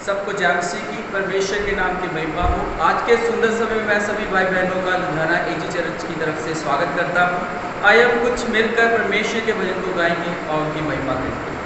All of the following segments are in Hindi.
सबको जामसी की परमेश्वर के नाम की महिमा हो। आज के सुंदर समय में मैं सभी भाई बहनों का लुधियाना एजी चर्च की तरफ से स्वागत करता हूँ। आइए हम कुछ मिलकर परमेश्वर के भजन को गाएंगे और उनकी महिमा करेंगे।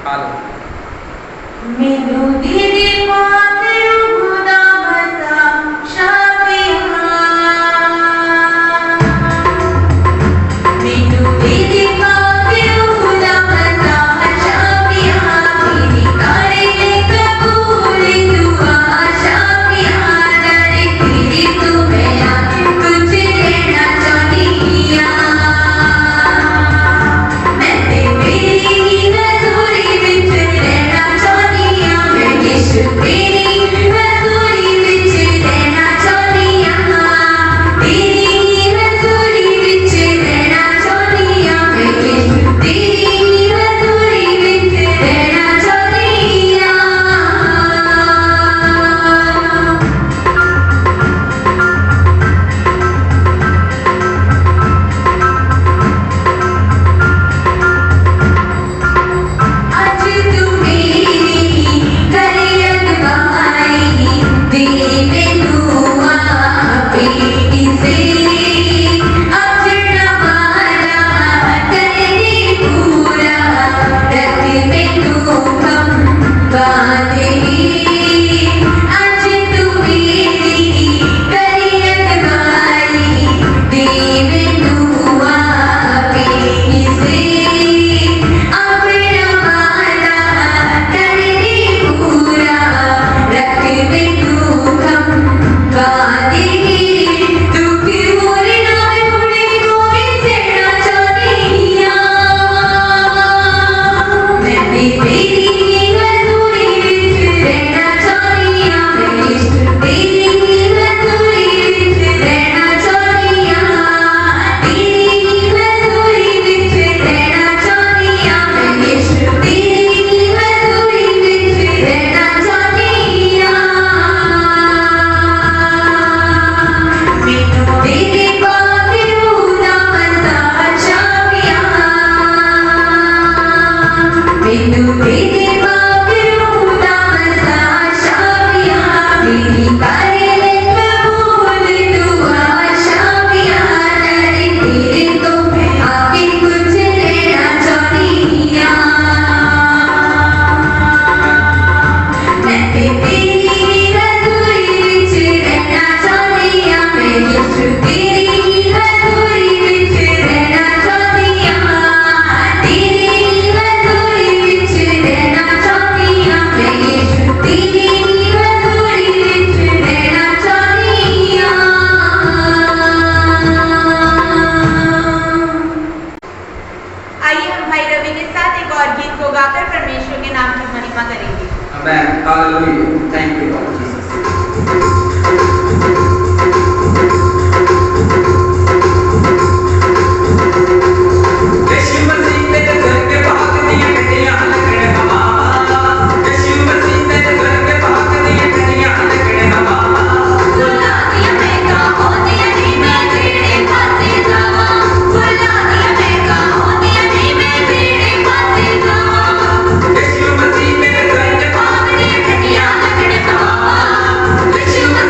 Let you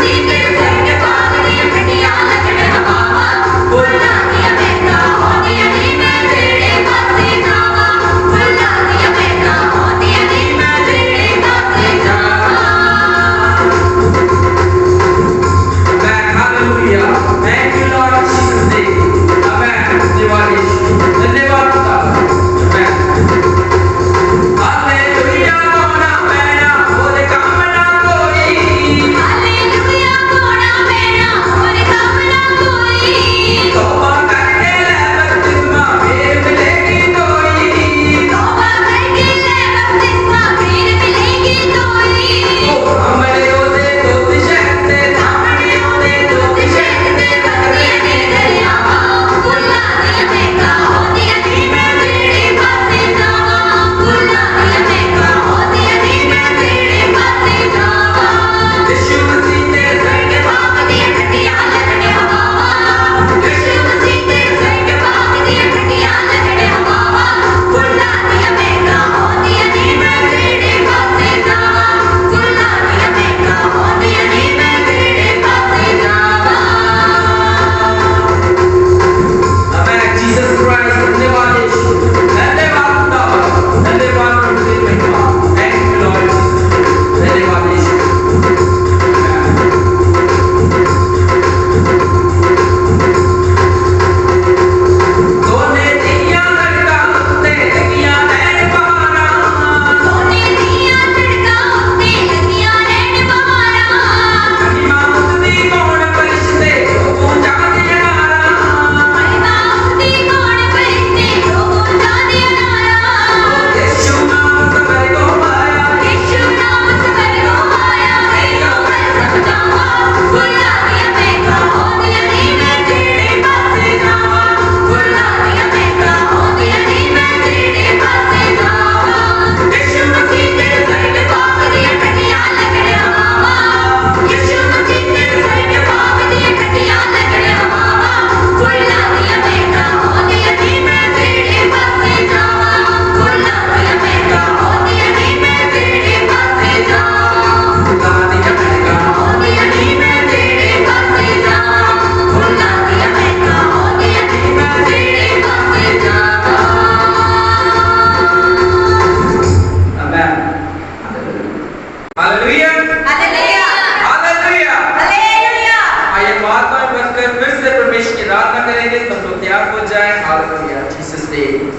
hallelujah hallelujah hallelujah hallelujah. आइए महात्मा बनकर फिर से परमेश्वर की आराधना करेंगे। सब लोग तैयार हो जाएं। Hallelujah Jesus name.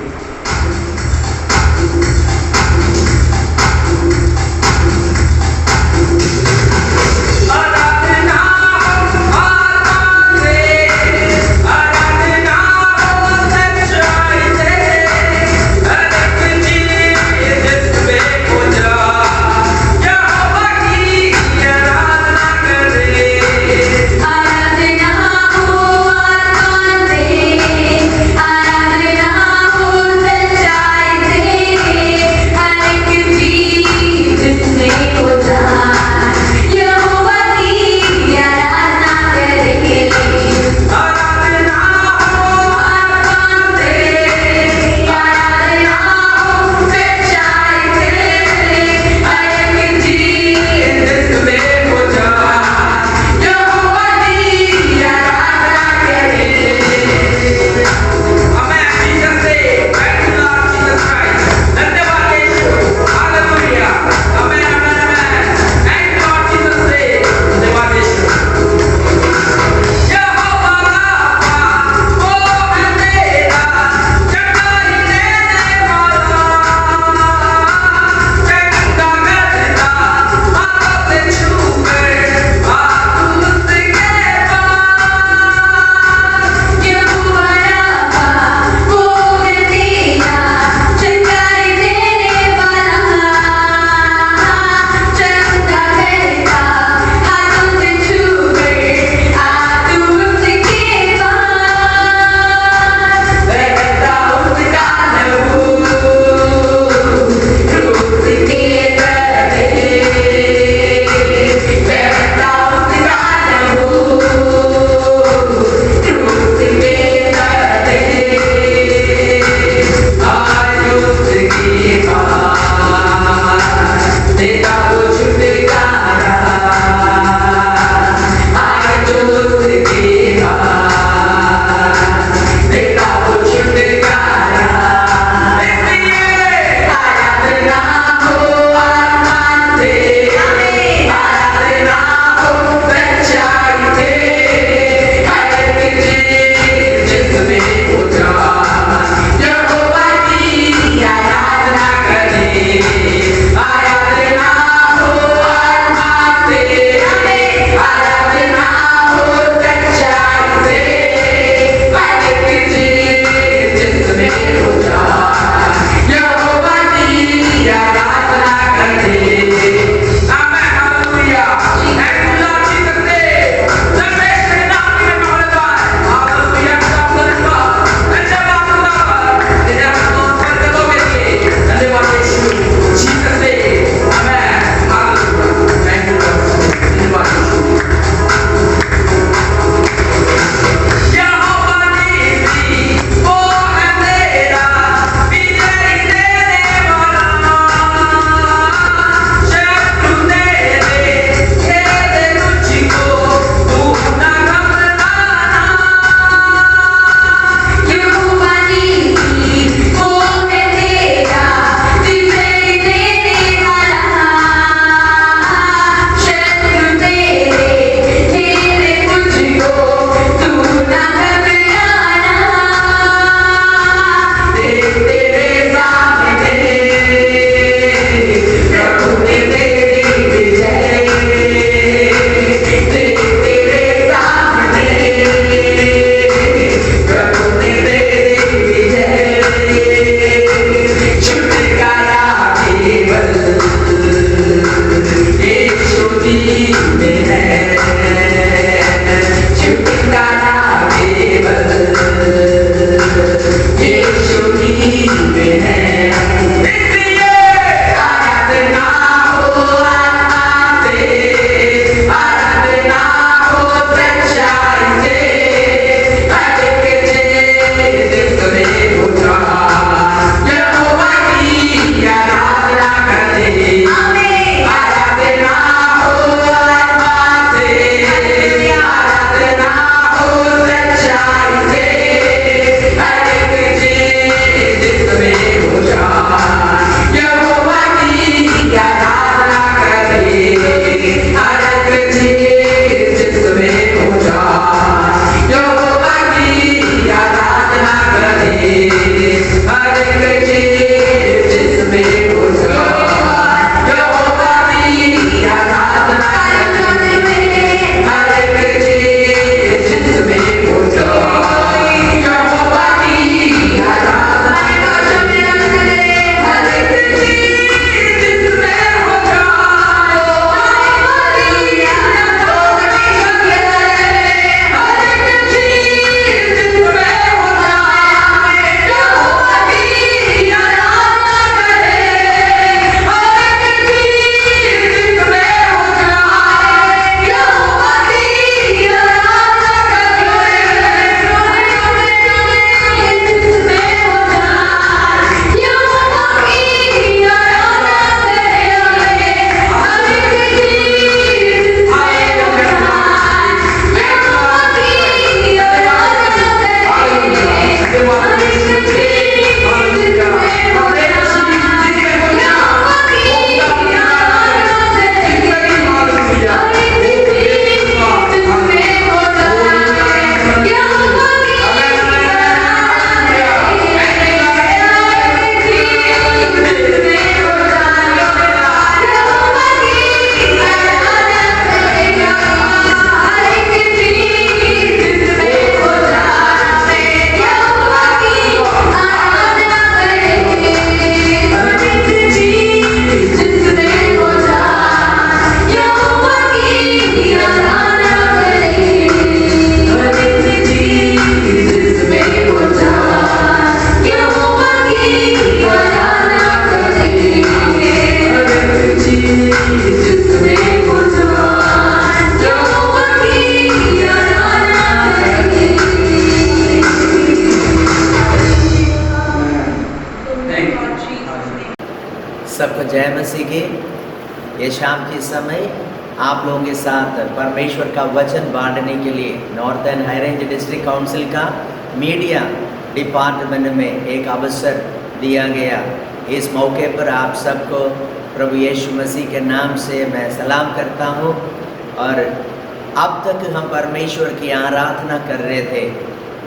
हर एक चीज जिसमें हो जाए यहोवा की आराधना करे हर एक चीज जिसमें हो जाए यहोवा की आराधना करे हर एक चीज जिसमें हो जाए यहोवा की आराधना करे हर एक चीज जिसमें हो सबको जय मसीह की। ये शाम के समय आप लोगों के साथ परमेश्वर का वचन बांटने के लिए northern high range district council का मीडिया डिपार्टमेंट में एक अवसर दिया गया। इस मौके पर आप सबको प्रभु यीशु मसीह के नाम से मैं सलाम करता हूँ। और अब तक हम परमेश्वर की आराधना कर रहे थे,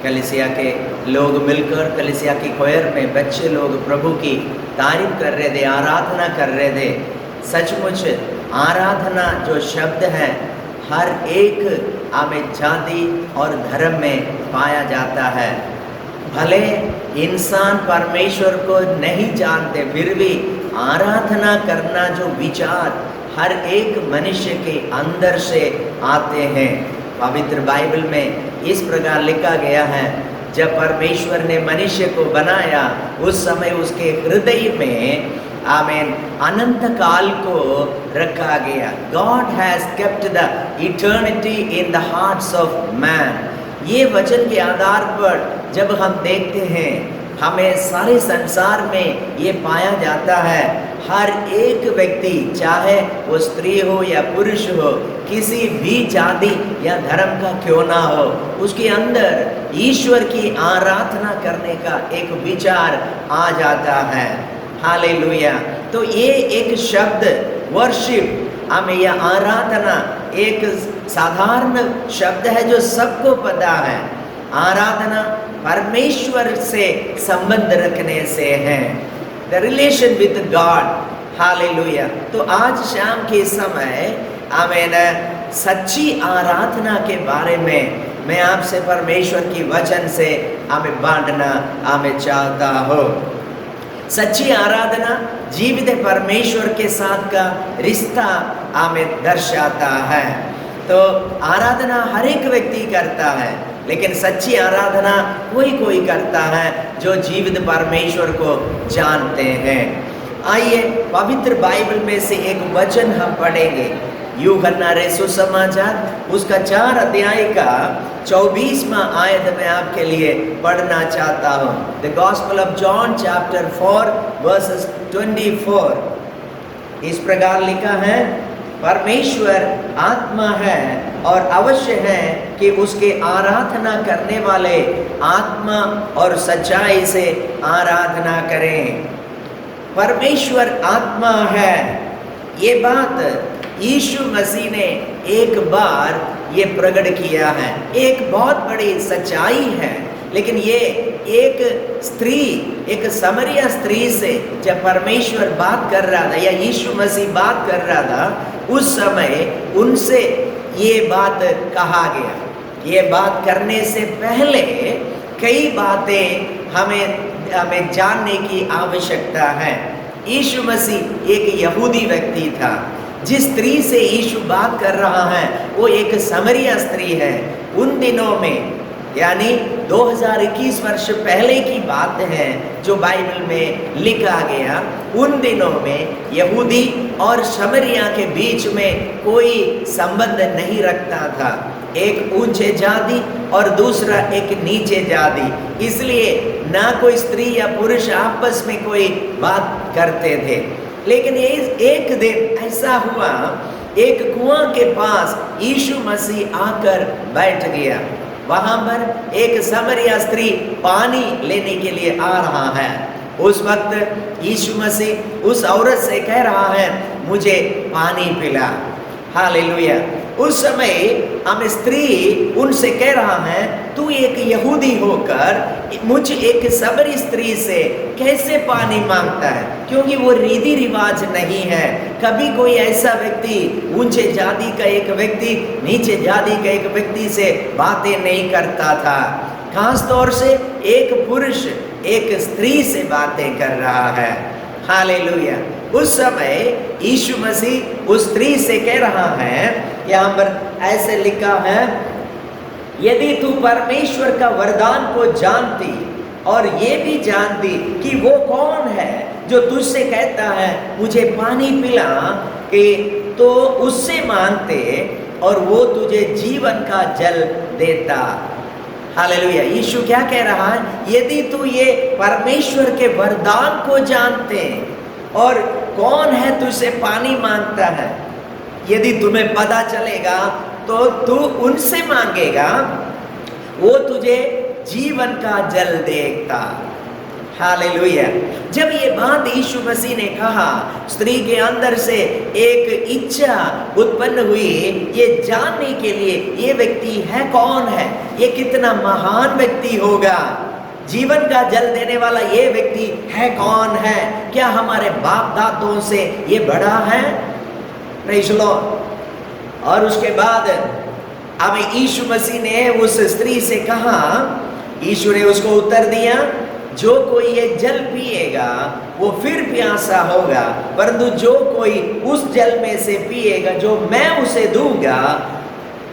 कलीसिया के लोग मिलकर, कलीसिया की खोयर में बच्चे लोग प्रभु की तारीफ कर रहे थे, आराधना कर रहे थे। सचमुच आराधना जो शब्द है हर एक हमें जाति और धर्म में पाया जाता है। भले इंसान परमेश्वर को नहीं जानते, फिर भी आराधना करना जो विचार हर एक मनुष्य के अंदर से आते हैं। पवित्र बाइबल में इस प्रकार लिखा गया है, जब परमेश्वर ने मनुष्य को बनाया उस समय उसके हृदय में आमीन अनंत काल को रखा गया। God has kept the eternity in the hearts of man। ये वचन के आधार पर जब हम देखते हैं, हमें सारे संसार में ये पाया जाता है, हर एक व्यक्ति चाहे वो स्त्री हो या पुरुष हो, किसी भी जाति या धर्म का क्यों ना हो, उसके अंदर ईश्वर की आराधना करने का एक विचार आ जाता है। हालेलुया। तो ये एक शब्द वर्शिप, हमें यह आराधना एक साधारण शब्द है जो सबको पता है। आराधना परमेश्वर से संबंध रखने से है, the relation with God. Hallelujah. तो आज शाम के समय आमीन सच्ची आराधना के बारे में मैं आपसे परमेश्वर की वचन से हमें बांटना हमें चाहता हो। सच्ची आराधना जीवित परमेश्वर के साथ का रिश्ता हमें दर्शाता है। तो आराधना हर एक व्यक्ति करता है, लेकिन सच्ची आराधना कोई कोई करता है जो जीवित परमेश्वर को जानते हैं। आइए पवित्र बाइबल में से एक वचन हम पढ़ेंगे। यूहन्ना सुसमाचार उसका 4 अध्याय का 24वां आयत में आपके लिए पढ़ना चाहता हूँ। The gospel of John chapter 4 versus 24। इस प्रकार लिखा है, परमेश्वर आत्मा है और अवश्य है कि उसके आराधना करने वाले आत्मा और सच्चाई से आराधना करें। परमेश्वर आत्मा है, ये बात यीशु मसीह ने एक बार ये प्रकट किया है, एक बहुत बड़ी सच्चाई है। लेकिन ये एक स्त्री, एक समरिया स्त्री से जब परमेश्वर बात कर रहा था या यीशु मसीह बात कर रहा था, उस समय उनसे ये बात कहा गया। ये बात करने से पहले कई बातें हमें जानने की आवश्यकता है। यीशु मसीह एक यहूदी व्यक्ति था। जिस स्त्री से यीशु बात कर रहा है वो एक समरिया स्त्री है। उन दिनों में, यानी 2021 वर्ष पहले की बात है जो बाइबल में लिखा गया, उन दिनों में यहूदी और समरिया के बीच में कोई संबंध नहीं रखता था। एक ऊंचे जाति और दूसरा एक नीचे जाति, इसलिए ना कोई स्त्री या पुरुष आपस में कोई बात करते थे। लेकिन ये एक दिन ऐसा हुआ, एक कुआं के पास यीशु मसीह आकर बैठ गया। वहां पर एक समरिया स्त्री पानी लेने के लिए आ रहा है। उस वक्त यीशु मसीह उस औरत से कह रहा है, मुझे पानी पिला। हालेलुया। उस समय हम स्त्री उनसे कह रहा है, तू एक यहूदी होकर मुझ एक समरी स्त्री से कैसे पानी मांगता है? क्योंकि वो रीति रिवाज नहीं है। कभी कोई ऐसा व्यक्ति ऊंचे जाति का एक व्यक्ति नीचे जाति का एक व्यक्ति से बातें नहीं करता था। खास तौर से एक पुरुष एक स्त्री से बातें कर रहा है। हालेलुया। उस समय यीशु मसीह उस स्त्री से कह रहा है, यहाँ पर ऐसे लिखा है, यदि तू परमेश्वर का वरदान को जानती और ये भी जानती कि वो कौन है जो तुझसे कहता है मुझे पानी पिला, कि तो उससे मांगते और वो तुझे जीवन का जल देता। हालेलुया। यीशु क्या कह रहा है? यदि तू ये परमेश्वर के वरदान को जानते और कौन है तुझसे पानी मांगता है, यदि तुम्हें पता चलेगा तो तू उनसे मांगेगा, वो तुझे जीवन का जल देगा। हालेलुया। जब ये बात यीशु मसीह ने कहा, स्त्री के अंदर से एक इच्छा उत्पन्न हुई ये जानने के लिए ये व्यक्ति है कौन है, ये कितना महान व्यक्ति होगा, जीवन का जल देने वाला ये व्यक्ति है कौन है, क्या हमारे बाप दादों से ये बड़ा है? Praise the Lord. और उसके बाद अब यीशु मसीह ने उस स्त्री से कहा, यीशु ने उसको उत्तर दिया, जो कोई ये जल पिएगा वो फिर प्यासा होगा, परंतु जो कोई उस जल में से पिएगा जो मैं उसे दूंगा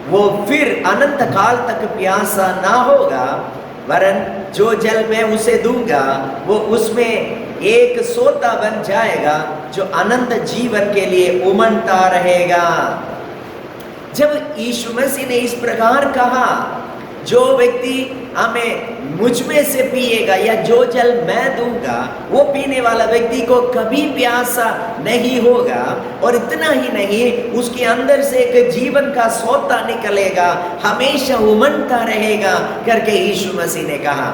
वो फिर अनंत काल तक प्यासा ना होगा, वरन जो जल मैं उसे दूंगा वो उसमें एक सोता बन जाएगा जो अनंत जीवन के लिए उमड़ता रहेगा। जब यीशु मसीह ने इस प्रकार कहा, जो व्यक्ति हमें मुझ में से पिएगा या जो जल मैं दूंगा वो पीने वाला व्यक्ति को कभी प्यासा नहीं होगा, और इतना ही नहीं उसके अंदर से एक जीवन का सोता निकलेगा, हमेशा उमड़ता रहेगा करके यीशु मसीह ने कहा।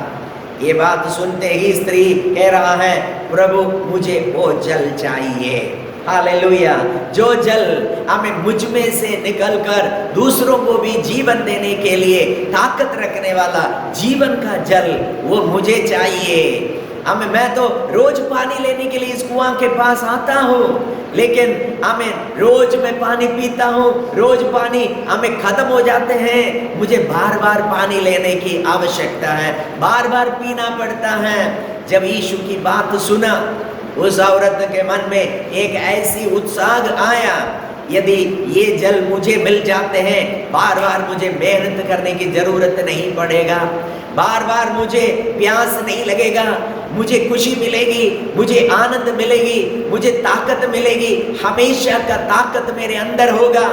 ये बात सुनते ही स्त्री कह रहा है, प्रभु मुझे वो जल चाहिए। हालेलुया। जो जल हमें मुझ में से निकलकर दूसरों को भी जीवन देने के लिए ताकत रखने वाला जीवन का जल वो मुझे चाहिए। मैं तो रोज पानी लेने के लिए इस कुआं के पास आता हूँ, लेकिन रोज मैं पानी पीता हूँ, रोज पानी खत्म हो जाते हैं, मुझे बार बार पानी लेने की आवश्यकता है, बार बार पीना पड़ता है। जब यीशु की बात सुना, उस औरत के मन में एक ऐसी उत्साह आया, यदि ये जल मुझे मिल जाते हैं, बार बार मुझे मेहनत करने की जरूरत नहीं पड़ेगा, बार बार मुझे प्यास नहीं लगेगा, मुझे खुशी मिलेगी, मुझे आनंद मिलेगी, मुझे ताकत मिलेगी, हमेशा का ताकत मेरे अंदर होगा।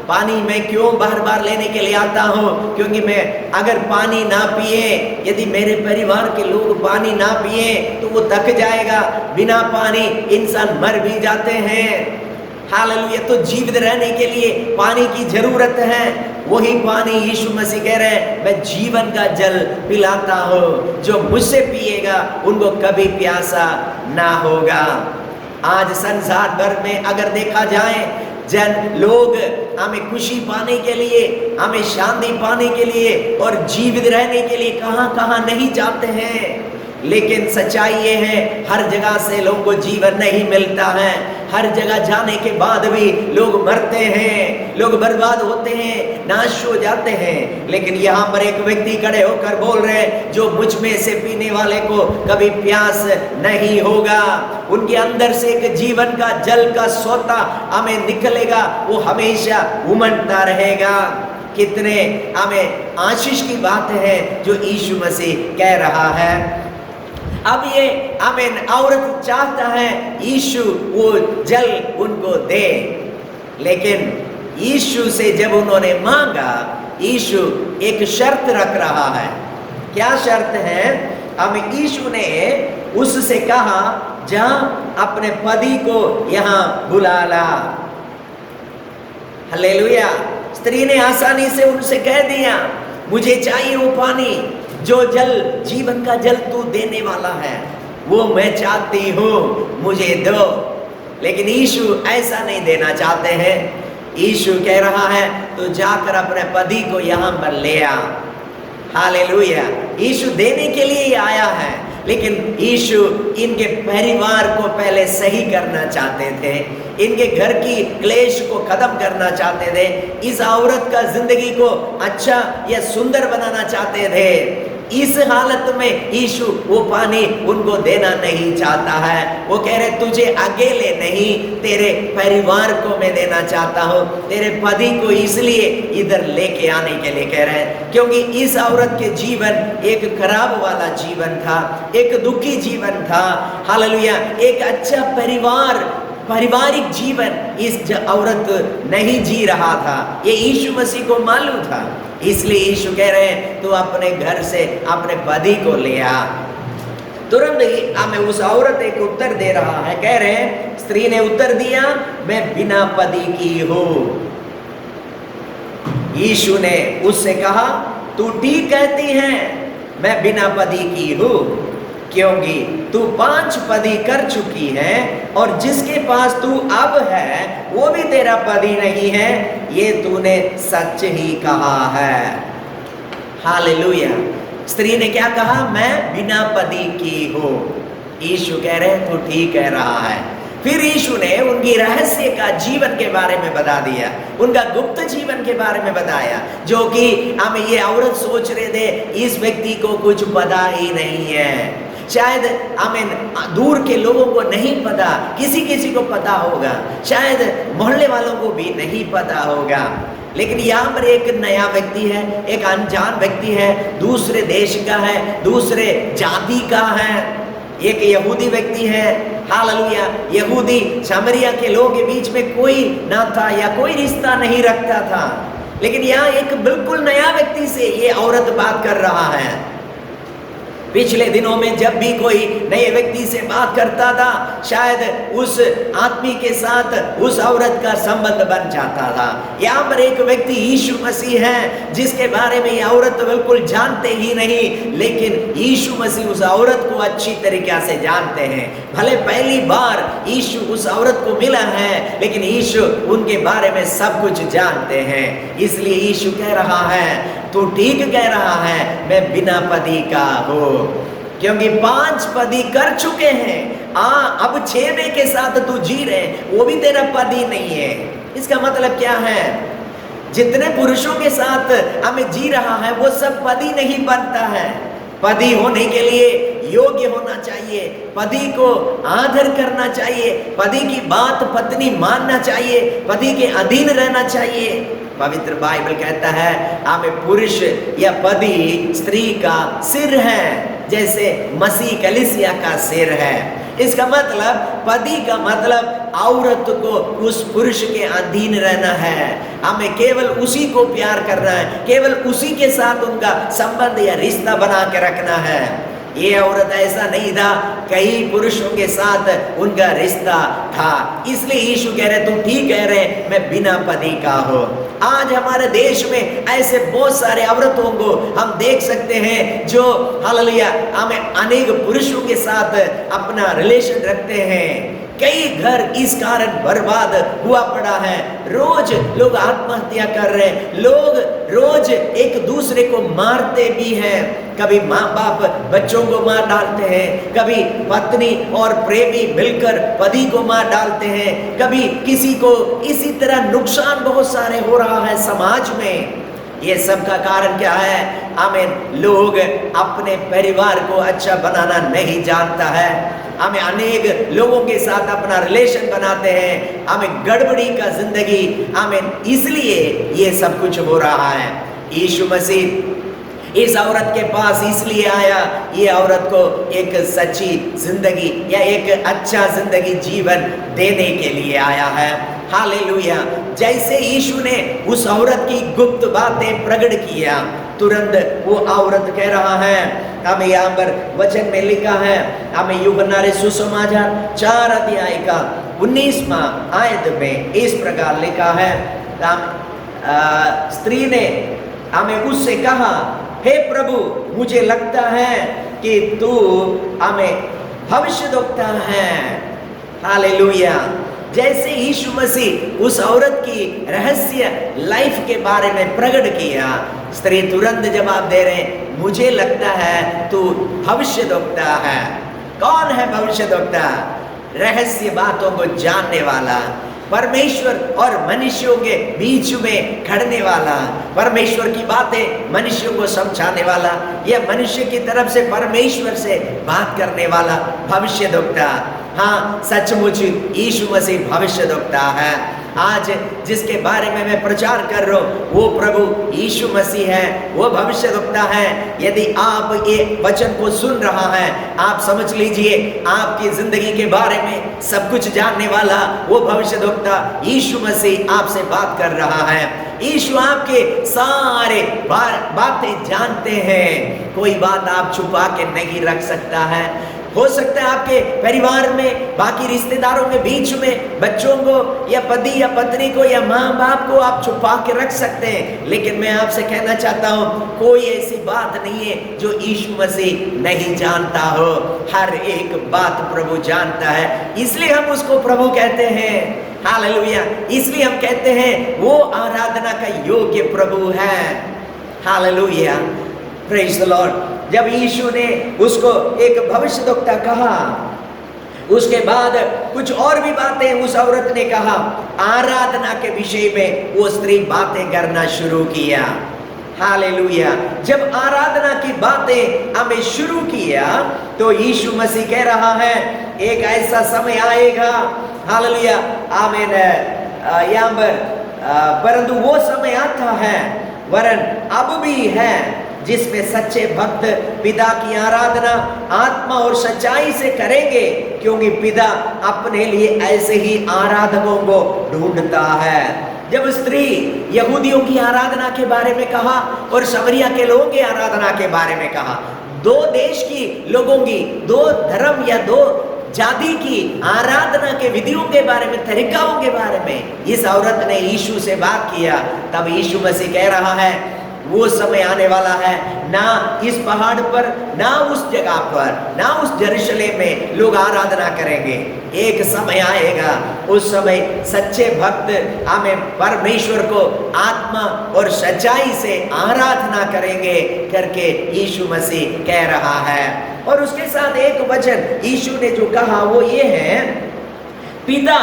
पानी मैं क्यों बार बार लेने के लिए आता हूँ? क्योंकि मैं अगर पानी ना पिए, यदि मेरे परिवार के लोग पानी ना पिए तो वो थक जाएगा। बिना पानी इंसान मर भी जाते हैं। हालेलुया। तो जीवित रहने के लिए पानी की जरूरत है। वही पानी यीशु मसीह कह रहे हैं, मैं जीवन का जल पिलाता हूँ, जो मुझसे पिएगा उनको कभी प्यासा ना होगा। आज संसार भर में अगर देखा जाए लोग हमें खुशी पाने के लिए, हमें शांति पाने के लिए और जीवित रहने के लिए कहां कहां नहीं जाते हैं। लेकिन सच्चाई ये है, हर जगह से लोगों को जीवन नहीं मिलता है। हर जगह जाने के बाद भी लोग मरते हैं, लोग बर्बाद होते हैं, नाश हो जाते हैं। लेकिन यहाँ पर एक व्यक्ति खड़े होकर बोल रहे हैं, जो मुझ में से पीने वाले को कभी प्यास नहीं होगा। उनके अंदर से एक जीवन का जल का सोता हमें निकलेगा, वो हमेशा उमड़ता रहेगा। कितने हमें आशीष की बात है जो यीशु मसीह कह रहा है। अब ये आमीन, औरत चाहता है यीशु वो जल उनको दे, लेकिन यीशु से जब उन्होंने मांगा, यीशु एक शर्त रख रहा है। क्या शर्त है? हमें यीशु ने उससे कहा, जा अपने पति को यहाँ बुला ला। हालेलुया। स्त्री ने आसानी से उनसे कह दिया, मुझे चाहिए वो पानी, जो जल, जीवन का जल तू देने वाला है, वो मैं चाहती हूँ, मुझे दो। लेकिन यीशु ऐसा नहीं देना चाहते हैं। यीशु कह रहा है, तो जाकर अपने पति को यहाँ पर ले आ। हालेलुया। यीशु देने के लिए ही आया है, लेकिन यीशु इनके परिवार को पहले सही करना चाहते थे, इनके घर की क्लेश को खत्म करना चाहते थे, इस औरत का जिंदगी को अच्छा या सुंदर बनाना चाहते थे। इस हालत में यीशु वो पानी उनको देना नहीं चाहता है। वो कह रहे, तुझे अकेले नहीं, तेरे परिवार को मैं देना चाहता हूँ, तेरे पति को इसलिए इधर लेके आने के लिए कह रहे हैं, क्योंकि इस औरत के जीवन एक खराब वाला जीवन था, एक दुखी जीवन था। हालेलुया। एक अच्छा पारिवारिक जीवन इस औरत नहीं जी रहा था, ये यीशु मसीह को मालूम था। इसलिए यीशु कह रहे हैं, तू अपने घर से अपने पति को ले आ। तुरंत ही हमें उस औरत एक उत्तर दे रहा है, कह रहे हैं, स्त्री ने उत्तर दिया, मैं बिना पति की हूँ। यीशु ने उससे कहा, तू ठीक कहती है, मैं बिना पति की हूँ, क्योंकि तू 5 पति कर चुकी है और जिसके पास तू अब है वो भी तेरा पति नहीं है, ये तूने सच ही कहा है। हालेलुया। स्त्री ने क्या कहा? मैं बिना पति की हूँ। यीशु कह रहे हैं, तू ठीक कह रहा है। फिर यीशु ने उनकी रहस्य का जीवन के बारे में बता दिया, उनका गुप्त जीवन के बारे में बताया, जो कि हमें ये औरत सोच रहे थे इस व्यक्ति को कुछ पता ही नहीं है। शायद हमें दूर के लोगों को नहीं पता, किसी किसी को पता होगा, शायद मोहल्ले वालों को भी नहीं पता होगा। लेकिन यहाँ पर एक नया व्यक्ति है, एक अनजान व्यक्ति है, दूसरे देश का है, दूसरे जाति का है, एक यहूदी व्यक्ति है। हालेलुया। यहूदी सामरिया के लोगों के बीच में कोई ना था या कोई रिश्ता नहीं रखता था, लेकिन यहाँ एक बिल्कुल नया व्यक्ति से ये औरत बात कर रहा है। पिछले दिनों में जब भी कोई नए व्यक्ति से बात करता था, शायद उस आदमी के साथ उस औरत का संबंध बन जाता था। यहाँ पर एक व्यक्ति यीशु मसीह है, जिसके बारे में ये औरत बिल्कुल जानते ही नहीं, लेकिन यीशु मसीह उस औरत को अच्छी तरीके से जानते हैं। भले पहली बार यीशु उस औरत को मिला है, लेकिन यीशु उनके बारे में सब कुछ जानते हैं। इसलिए यीशु कह रहा है, तू ठीक कह रहा है, मैं बिना पति का हूँ, क्योंकि 5 पति कर चुके हैं। अब 6वें के साथ तू जी रहे, वो भी तेरा पति नहीं है। इसका मतलब क्या है? जितने पुरुषों के साथ हमें जी रहा है वो सब पति नहीं बनता है। पति होने के लिए योग्य होना चाहिए, पति को आदर करना चाहिए, पति की बात पत्नी मानना चाहिए, पति के अधीन रहना चाहिए। पवित्र बाइबल कहता है, हमें पुरुष या पति स्त्री का सिर है, जैसे मसीह कलीसिया का सिर है। इसका मतलब पति का मतलब औरत को उस पुरुष के अधीन रहना है, हमें केवल उसी को प्यार करना है, केवल उसी के साथ उनका संबंध या रिश्ता बना के रखना है। ये औरत ऐसा नहीं था, कई पुरुषों के साथ उनका रिश्ता था। इसलिए यीशु कह रहे, तुम ठीक कह रहे, मैं बिना पति का हूँ। आज हमारे देश में ऐसे बहुत सारे औरतों को हम देख सकते हैं जो हालेलुया हमें अनेक पुरुषों के साथ अपना रिलेशन रखते हैं। कई घर इस कारण बर्बाद हुआ पड़ा है। रोज लोग आत्महत्या कर रहे हैं, लोग रोज एक दूसरे को मारते भी हैं। कभी माँ बाप बच्चों को मार डालते हैं, कभी पत्नी और प्रेमी मिलकर पति को मार डालते हैं, कभी किसी को इसी तरह नुकसान बहुत सारे हो रहा है समाज में। ये सब का कारण क्या है? आमीन, लोग अपने परिवार को अच्छा बनाना नहीं जानता है। हमें अनेक लोगों के साथ अपना रिलेशन बनाते हैं, हमें गड़बड़ी का जिंदगी, आमीन, इसलिए ये सब कुछ हो रहा है। यीशु मसीह इस औरत के पास इसलिए आया, ये औरत को एक सच्ची जिंदगी या एक अच्छा जिंदगी जीवन देने के लिए आया है। हालेलुया। जैसे यीशु ने उस औरत की गुप्त बातें प्रकट किया, तुरंत वो औरत कह रहा है, हमें यहाँ पर वचन में लिखा है, हमें यूहन्ना रे सुसमाचार 4 अध्याय का 19वां आयत में इस प्रकार लिखा है, स्त्री ने हमें उससे कहा, हे प्रभु, मुझे लगता है कि तू हमें भविष्यद्वक्ता है। हालेलुया। जैसे यीशु मसीह उस औरत की रहस्य लाइफ के बारे में प्रकट किया, स्त्री तुरंत जवाब दे रहे, मुझे लगता है तू भविष्यद्वक्ता है। कौन है भविष्यद्वक्ता? रहस्य बातों को जानने वाला, परमेश्वर और मनुष्यों के बीच में खड़ने वाला, परमेश्वर की बातें मनुष्यों को समझाने वाला, यह मनुष्य की तरफ से परमेश्वर से बात करने वाला भविष्यद्वक्ता। हाँ, सचमुच यीशु मसीह भविष्यद्वक्ता है। आज जिसके बारे में मैं प्रचार कर रहा हूँ वो प्रभु यीशु मसीह है, वो भविष्यद्वक्ता है। यदि आप ये वचन को सुन रहा है, आप समझ लीजिए आपकी जिंदगी के बारे में सब कुछ जानने वाला वो भविष्यद्वक्ता यीशु मसीह आपसे बात कर रहा है। यीशु आपके सारे बातें जानते हैं, कोई बात आप छुपा के नहीं रख सकता है। हो सकता है आपके परिवार में, बाकी रिश्तेदारों के बीच में, बच्चों को या पति या पत्नी को या माँ बाप को आप छुपा के रख सकते हैं, लेकिन मैं आपसे कहना चाहता हूँ कोई ऐसी बात नहीं है जो यीशु मसीह नहीं जानता हो। हर एक बात प्रभु जानता है, इसलिए हम उसको प्रभु कहते हैं। हालेलुया। इसलिए हम कहते हैं वो आराधना का योग्य प्रभु है। Hallelujah, praise the Lord. जब यीशु ने उसको एक भविष्यद्वक्ता कहा, उसके बाद कुछ और भी बातें उस औरत ने कहा। आराधना के विषय में वो स्त्री बातें करना शुरू किया। हालेलुया। जब आराधना की बातें हमें शुरू किया तो यीशु मसीह कह रहा है एक ऐसा समय आएगा, हालेलुया, आमीन, यहाँ पर परंतु वो समय आता है, वरन अब भी है, जिसमें सच्चे भक्त पिता की आराधना आत्मा और सच्चाई से करेंगे, क्योंकि पिता अपने लिए ऐसे ही आराधकों को ढूंढता है। जब स्त्री यहूदियों की आराधना के बारे में कहा और समरिया के लोगों की आराधना के बारे में कहा, दो देश की लोगों की, दो धर्म या दो जाति की आराधना के विधियों के बारे में, तरीकाओं के बारे में इस औरत ने यीशु से बात किया, तब यीशु मसीह कह रहा है वो समय आने वाला है, ना इस पहाड़ पर, ना उस जगह पर, ना उस यरूशलेम में लोग आराधना करेंगे। एक समय आएगा, उस समय सच्चे भक्त हमें परमेश्वर को आत्मा और सच्चाई से आराधना करेंगे करके यीशु मसीह कह रहा है। और उसके साथ एक वचन यीशु ने जो कहा वो ये है, पिता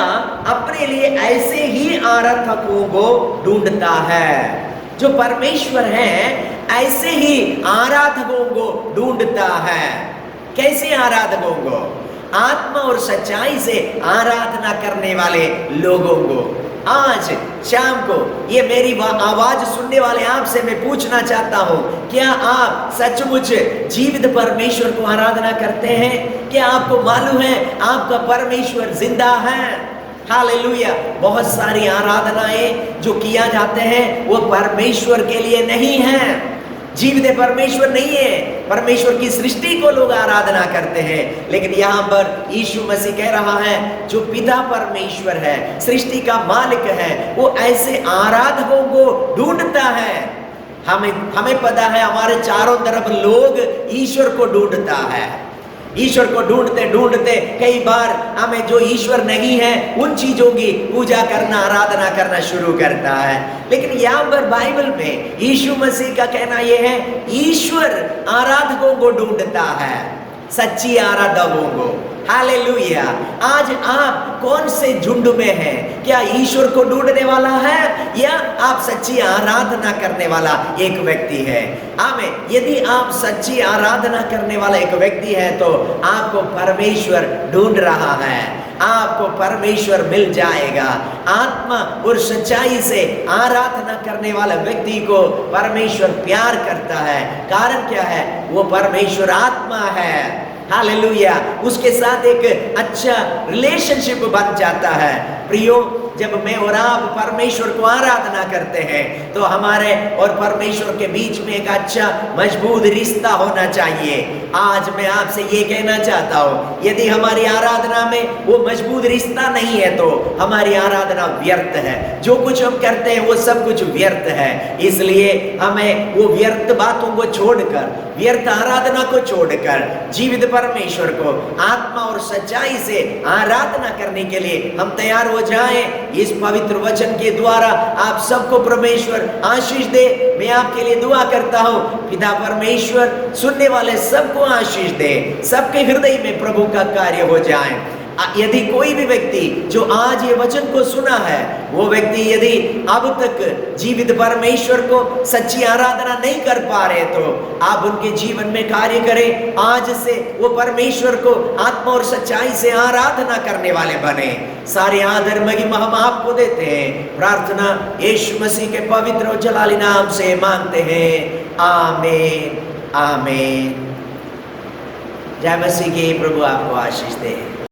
अपने लिए ऐसे ही आराधकों को ढूंढता है। जो परमेश्वर है ऐसे ही आराधकों को ढूंढता है। कैसे आराधकों को? आत्मा और सच्चाई से आराधना करने वाले लोगों को। आज शाम को ये मेरी आवाज सुनने वाले आपसे मैं पूछना चाहता हूँ, क्या आप सचमुच जीवित परमेश्वर को आराधना करते हैं? क्या आपको मालूम है आपका परमेश्वर जिंदा है? हालेलुया। बहुत सारी आराधनाएं जो किया जाते हैं वो परमेश्वर के लिए नहीं है, जीवित परमेश्वर नहीं है। परमेश्वर की सृष्टि को लोग आराधना करते हैं, लेकिन यहाँ पर यीशु मसीह कह रहा है जो पिता परमेश्वर है, सृष्टि का मालिक है, वो ऐसे आराधकों को ढूंढता है। हमें पता है हमारे चारों तरफ लोग ईश्वर को ढूंढता है, ईश्वर को ढूंढते ढूंढते कई बार हमें जो ईश्वर नहीं है उन चीजों की पूजा करना, आराधना करना शुरू करता है। लेकिन यहाँ पर बाइबल में यीशु मसीह का कहना यह है, ईश्वर आराधकों को ढूंढता है, सच्ची आराधकों को। हालेलुया। आज आप कौन से झुंड में हैं? क्या ईश्वर को ढूंढने वाला है या आप सच्ची आराधना करने वाला एक व्यक्ति है? आमेन। यदि आप सच्ची आराधना करने वाला एक व्यक्ति है तो आपको परमेश्वर ढूंढ रहा है, आपको परमेश्वर मिल जाएगा। आत्मा और सच्चाई से आराधना करने वाला व्यक्ति को परमेश्वर प्यार करता है। कारण क्या है? वो परमेश्वर आत्मा है। हालेलुया। उसके साथ एक अच्छा रिलेशनशिप बन जाता है। प्रियो, जब मैं और आप परमेश्वर को आराधना करते हैं तो हमारे और परमेश्वर के बीच में एक अच्छा मजबूत रिश्ता होना चाहिए। आज मैं आपसे ये कहना चाहता हूँ, यदि हमारी आराधना में वो मजबूत रिश्ता नहीं है तो हमारी आराधना व्यर्थ है। जो कुछ हम करते हैं वो सब कुछ व्यर्थ है। इसलिए हमें वो व्यर्थ बातों को छोड़कर, व्यर्थ आराधना को छोड़कर जीवित परमेश्वर को आत्मा और सच्चाई से आराधना करने के लिए हम तैयार हो जाएं। इस पवित्र वचन के द्वारा आप सबको परमेश्वर आशीष दे। मैं आपके लिए दुआ करता हूँ, पिता परमेश्वर सुनने वाले सबको आशीष दे, सबके हृदय में प्रभु का कार्य हो जाए। यदि कोई भी व्यक्ति जो आज ये वचन को सुना है, वो व्यक्ति यदि अब तक जीवित परमेश्वर को सच्ची आराधना नहीं कर पा रहे तो आप उनके जीवन में कार्य करें। आज से वो परमेश्वर को आत्मा और सच्चाई से आराधना करने वाले बने। सारे आदर महिमा हम आपको देते हैं। प्रार्थना यीशु मसीह के पवित्र और जलाली नाम से मांगते हैं। आमीन, आमीन। जय मसीह की। प्रभु आपको आशीष दे।